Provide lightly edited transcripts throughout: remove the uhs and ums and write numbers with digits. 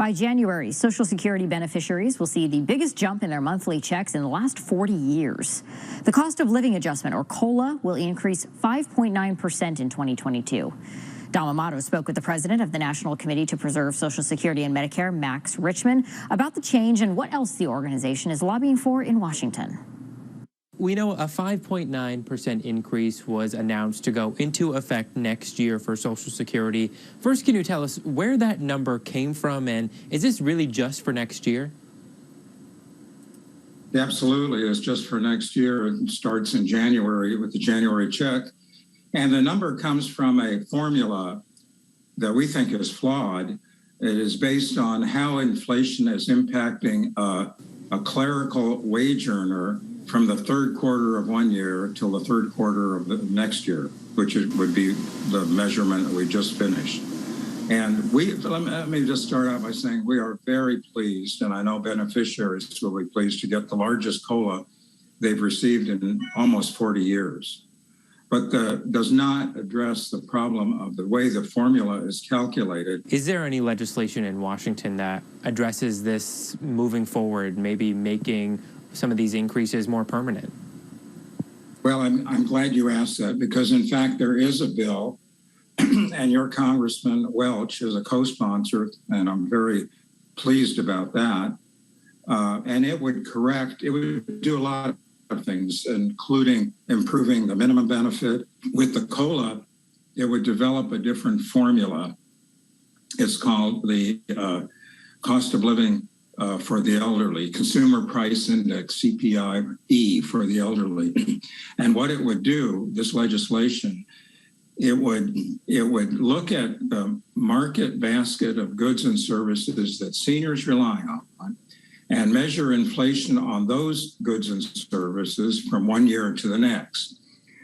By January, Social Security beneficiaries will see the biggest jump in their monthly checks in the last 40 years. The cost of living adjustment, or COLA, will increase 5.9% in 2022. Dom Amato spoke with the president of the National Committee to Preserve Social Security and Medicare, Max Richman, about the change and what else the organization is lobbying for in Washington. We know a 5.9% increase was announced to go into effect next year for Social Security. First, can you tell us where that number came from, and is this really just for next year? Absolutely, it's just for next year. It starts in January with the January check. And the number comes from a formula that we think is flawed. It is based on how inflation is impacting a clerical wage earner from the third quarter of one year till the third quarter of the next year, which would be the measurement that we just finished. And let me just start out by saying we are very pleased, and I know beneficiaries will be pleased to get the largest COLA they've received in almost 40 years. But does not address the problem of the way the formula is calculated. Is there any legislation in Washington that addresses this moving forward, maybe making some of these increases more permanent? Well, I'm glad you asked that, because in fact there is a bill, and your Congressman Welch is a co-sponsor, and I'm very pleased about that. And it would do a lot of things, including improving the minimum benefit. With the COLA, it would develop a different formula. It's called the cost of living for the elderly, Consumer Price Index, CPI-E for the elderly. And what it would do, this legislation, it would look at the market basket of goods and services that seniors rely on and measure inflation on those goods and services from one year to the next,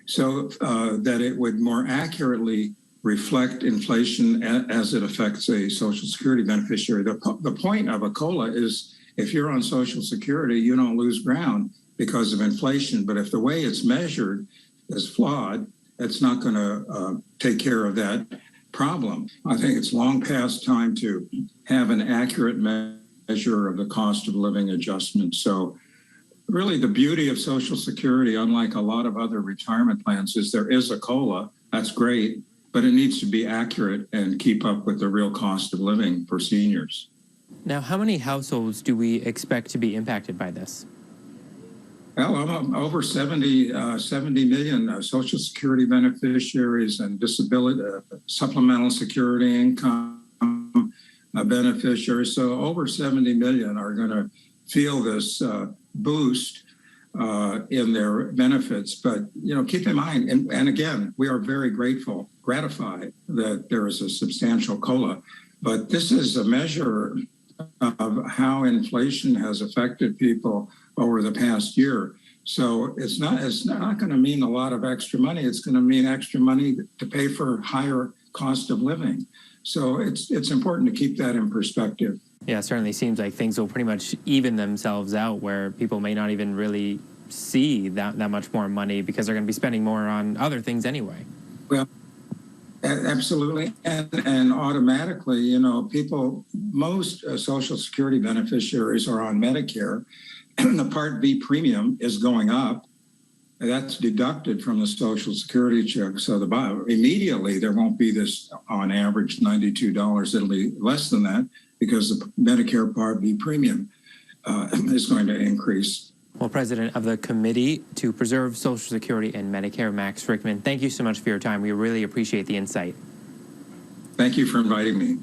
so that it would more accurately reflect inflation as it affects a Social Security beneficiary. The point of a COLA is if you're on Social Security, you don't lose ground because of inflation. But if the way it's measured is flawed, it's not going to take care of that problem. I think it's long past time to have an accurate measure of the cost of living adjustment. So really the beauty of Social Security, unlike a lot of other retirement plans, is there is a COLA. That's great, but it needs to be accurate and keep up with the real cost of living for seniors. Now, how many households do we expect to be impacted by this? Well, over 70 million Social Security beneficiaries and disability supplemental security income beneficiaries. So over 70 million are going to feel this boost in their benefits. But, keep in mind, and again, we are very gratified that there is a substantial COLA, but this is a measure of how inflation has affected people over the past year. So it's not going to mean a lot of extra money. It's going to mean extra money to pay for higher cost of living. So it's important to keep that in perspective. Yeah, it certainly seems like things will pretty much even themselves out, where people may not even really see that much more money because they're going to be spending more on other things anyway. Well, absolutely. And automatically, most Social Security beneficiaries are on Medicare. The Part B premium is going up. That's deducted from the Social Security check. So immediately there won't be this on average $92. It'll be less than that because the Medicare Part B premium is going to increase. Well, President of the Committee to Preserve Social Security and Medicare, Max Richman, thank you so much for your time. We really appreciate the insight. Thank you for inviting me.